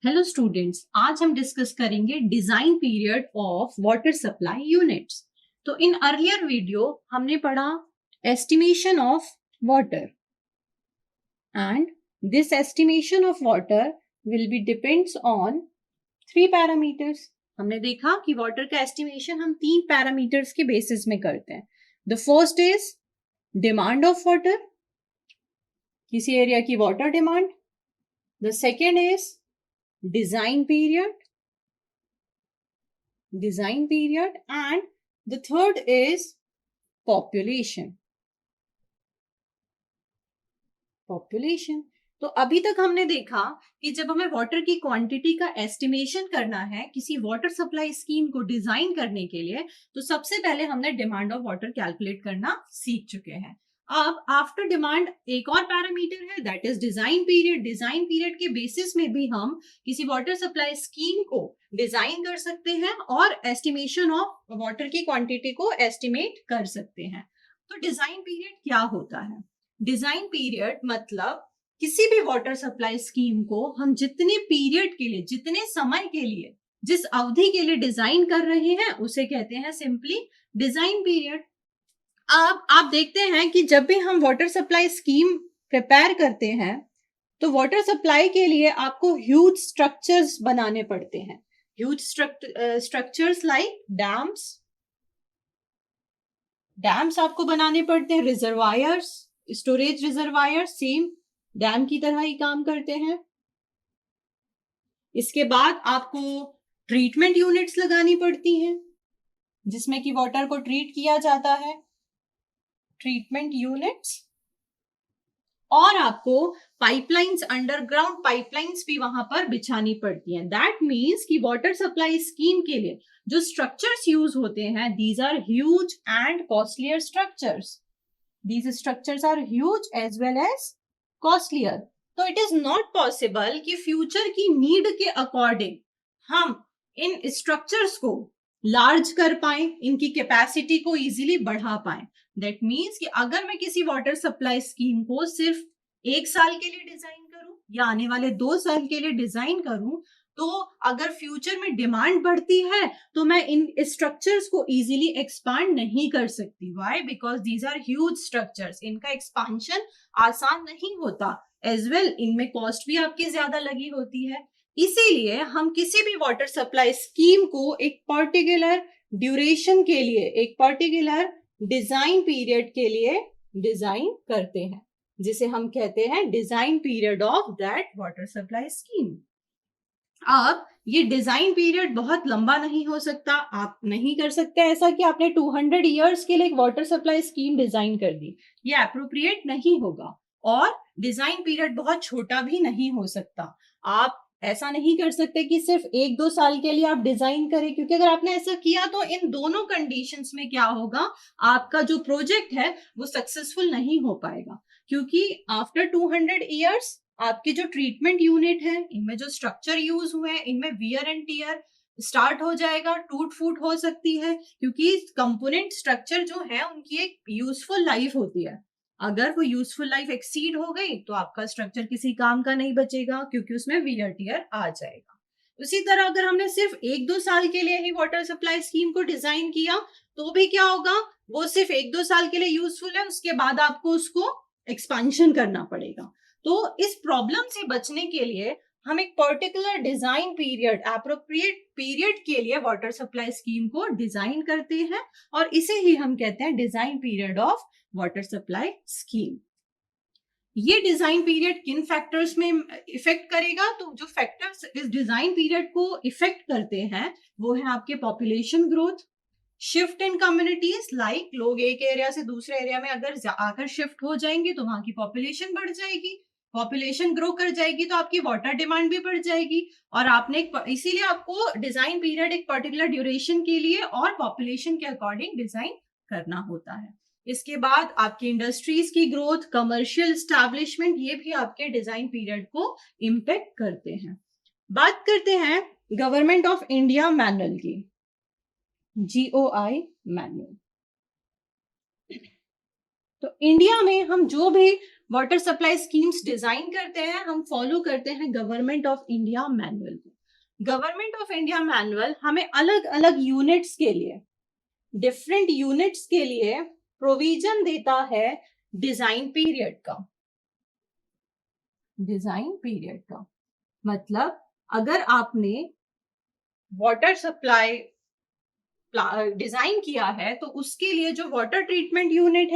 Hello students, आज हम discuss करेंगे design period of water supply units. तो इन अर्लियर वीडियो हमने पढ़ा estimation of water and this estimation of water will be depends on three parameters. हमने देखा कि वाटर का एस्टिमेशन हम तीन पैरामीटर्स के बेसिस में करते हैं। The first is demand of water, किसी एरिया की water demand. The second is design period and the third is population। तो अभी तक हमने देखा कि जब हमें वाटर की क्वांटिटी का एस्टिमेशन करना है किसी वाटर सप्लाई स्कीम को डिजाइन करने के लिए, तो सबसे पहले हमने डिमांड ऑफ वाटर कैलकुलेट करना सीख चुके हैं। अब आफ्टर डिमांड एक और पैरामीटर है, that is design period. Design period के बेसिस में भी हम किसी वाटर सप्लाई स्कीम को डिजाइन कर सकते हैं और एस्टिमेशन ऑफ वाटर की क्वांटिटी को एस्टिमेट कर सकते हैं। तो डिजाइन पीरियड क्या होता है? डिजाइन पीरियड मतलब किसी भी वाटर सप्लाई स्कीम को हम जितने पीरियड के लिए, जितने समय के लिए, जिस अवधि के लिए डिजाइन कर रहे हैं उसे कहते हैं सिंपली डिजाइन पीरियड। अब आप देखते हैं कि जब भी हम वाटर सप्लाई स्कीम प्रिपेयर करते हैं तो वाटर सप्लाई के लिए आपको ह्यूज स्ट्रक्चर्स बनाने पड़ते हैं। ह्यूज स्ट्रक्चर्स लाइक डैम्स आपको बनाने पड़ते हैं, reservoirs, storage reservoir same dam की तरह ही काम करते हैं। इसके बाद आपको ट्रीटमेंट यूनिट्स लगानी पड़ती हैं जिसमें कि वाटर को ट्रीट किया जाता है, ट्रीटमेंट यूनिट्स। और आपको पाइपलाइंस, अंडरग्राउंड पाइपलाइंस भी वहां पर बिछानी पड़ती हैं। दैट मीन्स कि वाटर सप्लाई स्कीम के लिए जो स्ट्रक्चर्स यूज होते हैं, these are huge and costlier structures. These structures are huge as well as costlier. तो it is not possible कि फ्यूचर की नीड के अकॉर्डिंग हम इन स्ट्रक्चर्स को लार्ज कर पाए, इनकी कैपेसिटी को इजीली बढ़ा पाए। दैट मीन्स कि अगर मैं किसी वाटर सप्लाई स्कीम को सिर्फ 1 साल के लिए डिजाइन करूं या आने वाले 2 साल के लिए डिजाइन करूं, तो अगर फ्यूचर में डिमांड बढ़ती है तो मैं इन स्ट्रक्चर्स को इजीली एक्सपांड नहीं कर सकती। Why? Because these are huge structures, इनका एक्सपांशन आसान नहीं होता। एज वेल इनमें कॉस्ट भी आपकी ज्यादा लगी होती है। इसीलिए हम किसी भी वाटर सप्लाई स्कीम को एक पर्टिकुलर ड्यूरेशन के लिए, एक पर्टिकुलर डिजाइन पीरियड के लिए डिजाइन करते हैं, जिसे हम कहते हैं design period of that water supply scheme. अब ये डिजाइन पीरियड बहुत लंबा नहीं हो सकता। आप नहीं कर सकते ऐसा कि आपने 200 इयर्स के लिए एक वाटर सप्लाई स्कीम डिजाइन कर दी, ये अप्रोप्रिएट नहीं होगा। और डिजाइन पीरियड बहुत छोटा भी नहीं हो सकता। आप ऐसा नहीं कर सकते कि सिर्फ 1-2 साल के लिए आप डिजाइन करें, क्योंकि अगर आपने ऐसा किया तो इन दोनों कंडीशंस में क्या होगा, आपका जो प्रोजेक्ट है वो सक्सेसफुल नहीं हो पाएगा। क्योंकि आफ्टर 200 इयर्स आपके जो ट्रीटमेंट यूनिट है, इनमें जो स्ट्रक्चर यूज हुए हैं, इनमें वियर एंड टीयर स्टार्ट हो जाएगा, टूट फूट हो सकती है, क्योंकि कंपोनेंट स्ट्रक्चर जो है उनकी एक यूजफुल लाइफ होती है। अगर वो यूजफुल लाइफ एक्सीड हो गई तो आपका स्ट्रक्चर किसी काम का नहीं बचेगा, क्योंकि उसमें वियर टीयर आ जाएगा। उसी तरह अगर हमने सिर्फ 1-2 साल के लिए ही वाटर सप्लाई स्कीम को डिजाइन किया तो भी क्या होगा, वो सिर्फ 1-2 साल के लिए यूजफुल है, उसके बाद आपको उसको एक्सपांशन करना पड़ेगा। तो इस प्रॉब्लम से बचने के लिए हम एक particular design period, appropriate period के लिए वाटर सप्लाई स्कीम को डिजाइन करते हैं और इसे ही हम कहते हैं design period of water supply scheme. ये डिजाइन पीरियड किन फैक्टर्स में इफेक्ट करेगा? तो जो फैक्टर्स इस डिजाइन पीरियड को इफेक्ट करते हैं वो है आपके population growth, shift in communities, like लोग एक एरिया से दूसरे एरिया में अगर आकर शिफ्ट हो जाएंगे तो वहां की पॉपुलेशन बढ़ जाएगी, पॉपुलेशन ग्रो कर जाएगी तो आपकी वाटर डिमांड भी बढ़ जाएगी। और आपने इसीलिए आपको डिजाइन पीरियड एक पर्टिकुलर ड्यूरेशन के लिए और पॉपुलेशन के अकॉर्डिंग डिजाइन करना होता है। इसके बाद आपकी इंडस्ट्रीज की ग्रोथ, कमर्शियल स्टैब्लिशमेंट, ये भी आपके डिजाइन पीरियड को इम्पेक्ट करते हैं। बात करते हैं गवर्नमेंट ऑफ इंडिया मैनुअल की, GOI मैनुअल। तो इंडिया में हम जो भी वाटर सप्लाई स्कीम्स डिजाइन करते हैं, हम फॉलो करते हैं गवर्नमेंट ऑफ इंडिया मैनुअल को। गवर्नमेंट ऑफ इंडिया मैनुअल हमें अलग अलग यूनिट्स के लिए, डिफरेंट यूनिट्स के लिए प्रोविजन देता है डिजाइन पीरियड का। डिजाइन पीरियड का मतलब अगर आपने वाटर सप्लाई डिजाइन किया है तो उसके लिए जो वाटर ट्रीटमेंट यूनिट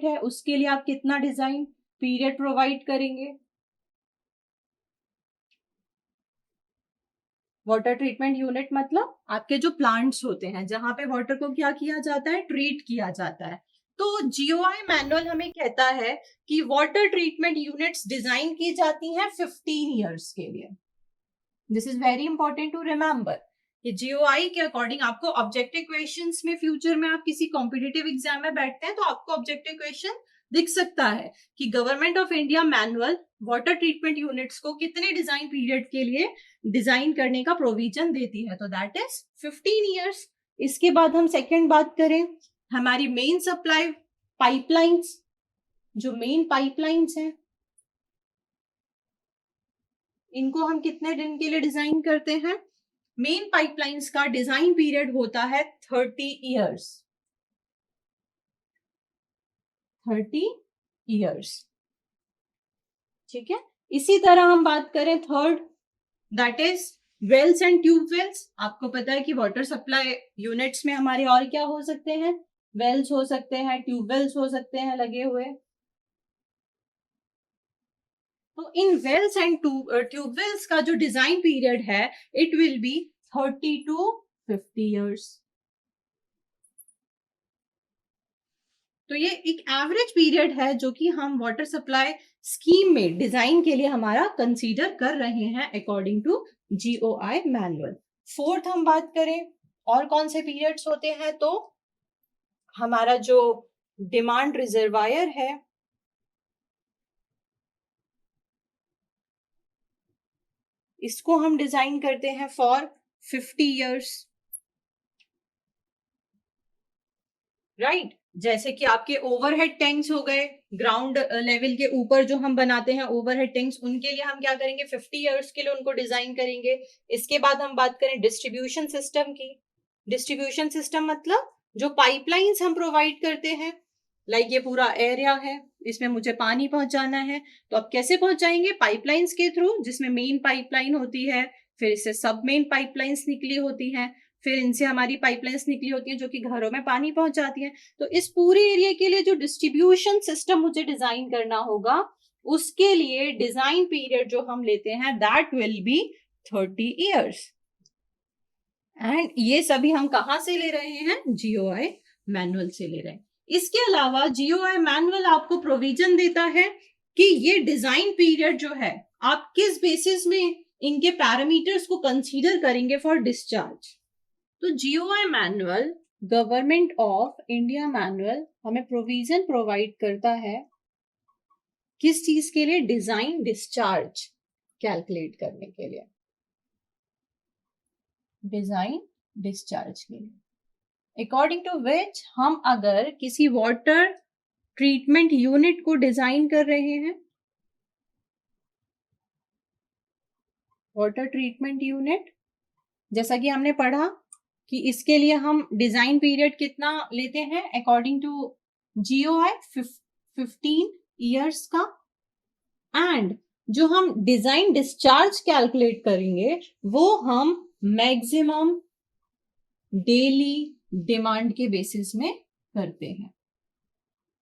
है, उसके लिए आप कितना डिजाइन पीरियड प्रोवाइड करेंगे। वाटर ट्रीटमेंट यूनिट मतलब आपके जो प्लांट्स होते हैं जहां पे वाटर को क्या किया जाता है, ट्रीट किया जाता है। तो जीओआई मैनुअल हमें कहता है कि वाटर ट्रीटमेंट यूनिट्स डिजाइन की जाती हैं 15 इयर्स के लिए। This is very important to remember कि जीओआई के अकॉर्डिंग आपको ऑब्जेक्टिव क्वेश्चंस में फ्यूचर में आप किसी कॉम्पिटिटिव एग्जाम में बैठते हैं तो आपको ऑब्जेक्टिव क्वेश्चन दिख सकता है कि government of India manual water treatment units को कितने डिजाइन पीरियड के लिए डिजाइन करने का प्रोविजन देती है, तो दैट इज 15 इयर्स। इसके बाद हम सेकेंड बात करें, हमारी मेन सप्लाई पाइपलाइंस, जो मेन पाइपलाइंस हैं इनको हम कितने दिन के लिए डिजाइन करते हैं। मेन पाइपलाइंस का डिजाइन पीरियड होता है 30 इयर्स। 30 इयर्स, ठीक है। इसी तरह हम बात करें third, that is wells and tube wells. आपको पता है कि वाटर सप्लाई यूनिट्स में हमारे और क्या हो सकते हैं, वेल्स हो सकते हैं, ट्यूब वेल्स हो सकते हैं लगे हुए। तो इन वेल्स एंड ट्यूब वेल्स का जो डिजाइन पीरियड है it will be 30 to 50 years. तो ये एक एवरेज पीरियड है जो कि हम वाटर सप्लाई स्कीम में डिजाइन के लिए हमारा कंसीडर कर रहे हैं according to GOI manual. Fourth हम बात करें और कौन से पीरियड्स होते हैं, तो हमारा जो डिमांड रिजर्वायर है इसको हम डिजाइन करते हैं फॉर 50 इयर्स, राइट। जैसे कि आपके ओवरहेड टैंक्स हो गए, ग्राउंड लेवल के ऊपर जो हम बनाते हैं ओवरहेड टैंक्स, उनके लिए हम क्या करेंगे 50 इयर्स के लिए उनको डिजाइन करेंगे। इसके बाद हम बात करें डिस्ट्रीब्यूशन सिस्टम की। डिस्ट्रीब्यूशन सिस्टम मतलब जो पाइपलाइंस हम प्रोवाइड करते हैं, लाइक ये पूरा एरिया है, इसमें मुझे पानी पहुंचाना है, तो आप कैसे पहुंचाएंगे, पाइपलाइंस के थ्रू, जिसमें मेन पाइपलाइन होती है, फिर इससे सब मेन पाइपलाइंस निकली होती हैं, फिर इनसे हमारी पाइपलाइंस निकली होती हैं जो कि घरों में पानी पहुंचाती हैं। तो इस पूरे एरिया के लिए जो डिस्ट्रीब्यूशन सिस्टम मुझे डिजाइन करना होगा उसके लिए डिजाइन पीरियड जो हम लेते हैं that will be 30 years. And ये सभी हम कहां से ले रहे हैं, जीओआई मैनुअल से ले रहे हैं। इसके अलावा जीओआई मैनुअल आपको प्रोविजन देता है कि ये डिजाइन पीरियड जो है आप किस बेसिस में इनके पैरामीटर्स को कंसीडर करेंगे फॉर डिस्चार्ज। तो GOI manual, government of India manual हमें प्रोविजन प्रोवाइड करता है किस चीज के लिए, डिजाइन डिस्चार्ज कैलकुलेट करने के लिए, डिजाइन डिस्चार्ज के लिए, अकॉर्डिंग टू विच हम अगर किसी वाटर ट्रीटमेंट यूनिट को डिजाइन कर रहे हैं, वाटर ट्रीटमेंट यूनिट, जैसा कि हमने पढ़ा कि इसके लिए हम डिजाइन पीरियड कितना लेते हैं अकॉर्डिंग टू जीओआई 15 इयर्स का, एंड जो हम डिजाइन डिस्चार्ज कैलकुलेट करेंगे वो हम मैक्सिमम डेली डिमांड के बेसिस में करते हैं,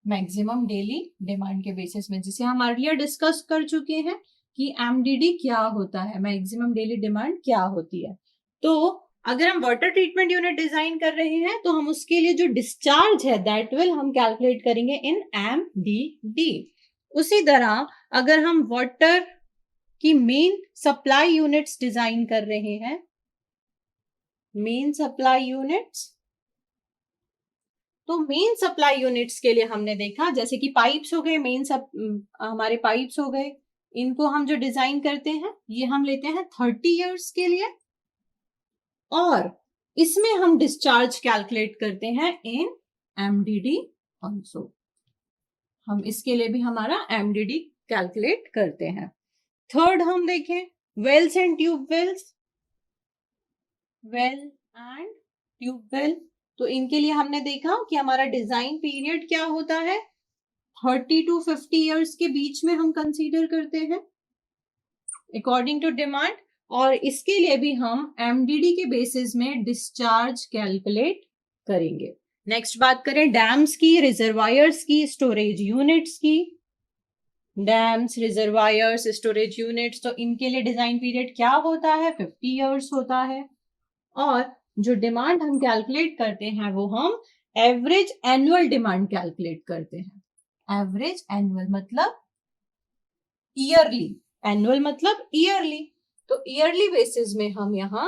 मैक्सिमम डेली डिमांड के बेसिस में, जिसे हम अर्लियर डिस्कस कर चुके हैं कि एमडीडी क्या होता है, मैक्सिमम डेली डिमांड क्या होती है। तो अगर हम वाटर ट्रीटमेंट यूनिट डिजाइन कर रहे हैं तो हम उसके लिए जो डिस्चार्ज है दैट विल हम कैलकुलेट करेंगे इन एमडीडी। उसी तरह अगर हम वाटर की मेन सप्लाई यूनिट्स डिजाइन कर रहे हैं, मेन सप्लाई यूनिट्स, तो मेन सप्लाई यूनिट्स के लिए हमने देखा जैसे कि पाइप्स हो गए, हमारे पाइप्स हो गए, इनको हम जो डिजाइन करते हैं ये हम लेते हैं 30 इयर्स के लिए, और इसमें हम डिस्चार्ज कैलकुलेट करते हैं इन एमडीडी ऑल्सो। हम इसके लिए भी हमारा एमडीडी कैलकुलेट करते हैं। थर्ड हम देखें wells and tube wells. Well and tube well, तो इनके लिए हमने देखा कि हमारा डिजाइन पीरियड क्या होता है, 30 to 50 ईयर्स के बीच में हम कंसीडर करते हैं अकॉर्डिंग टू डिमांड। और इसके लिए भी हम एमडीडी के बेसिस में डिस्चार्ज कैलकुलेट करेंगे। नेक्स्ट बात करें डैम्स की, रिजर्वायर्स की, स्टोरेज यूनिट्स की। डैम्स, रिजर्वायर्स, स्टोरेज यूनिट्स, तो इनके लिए डिजाइन पीरियड क्या होता है, 50 ईयर्स होता है। और जो डिमांड हम कैलकुलेट करते हैं वो हम एवरेज एनुअल डिमांड कैलकुलेट करते हैं। एवरेज एनुअल मतलब ईयरली, एनुअल मतलब ईयरली, तो ईयरली बेसिस में हम यहाँ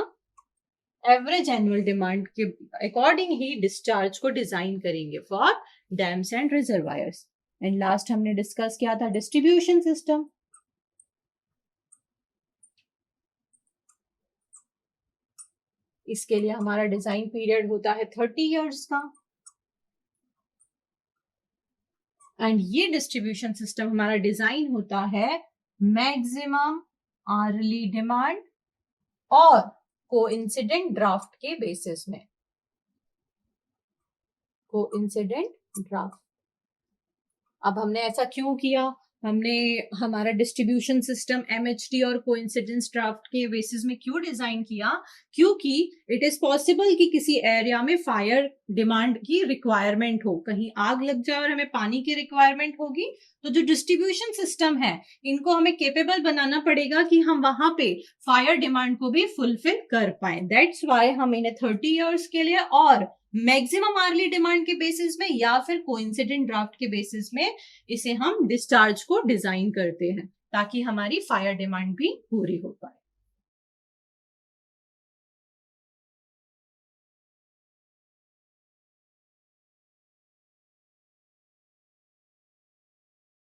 एवरेज एनुअल डिमांड के अकॉर्डिंग ही डिस्चार्ज को डिजाइन करेंगे for dams and reservoirs. And last हमने डिस्कस किया था डिस्ट्रीब्यूशन सिस्टम। इसके लिए हमारा डिजाइन पीरियड होता है 30 इयर्स का। एंड ये डिस्ट्रीब्यूशन सिस्टम हमारा डिजाइन होता है मैक्सिमम आर्ली डिमांड और कोइंसिडेंट ड्राफ्ट के बेसिस में। कोइंसिडेंट ड्राफ्ट, अब हमने ऐसा क्यों किया, हमने हमारा डिस्ट्रीब्यूशन सिस्टम एमएचडी और कोइंसिडेंस ड्राफ्ट के बेसिस में क्यों डिजाइन किया, क्योंकि इट इज पॉसिबल कि किसी एरिया में फायर डिमांड की रिक्वायरमेंट हो, कहीं आग लग जाए और हमें पानी की रिक्वायरमेंट होगी, तो जो डिस्ट्रीब्यूशन सिस्टम है इनको हमें केपेबल बनाना पड़ेगा कि हम वहां पे फायर डिमांड को भी फुलफिल कर पाए। दैट्स वाई हम इन्हें 30 ईयर्स के लिए और मैक्सिमम आर्ली डिमांड के बेसिस में या फिर कोइंसिडेंट ड्राफ्ट के बेसिस में इसे हम डिस्चार्ज को डिजाइन करते हैं ताकि हमारी फायर डिमांड भी पूरी हो पाए।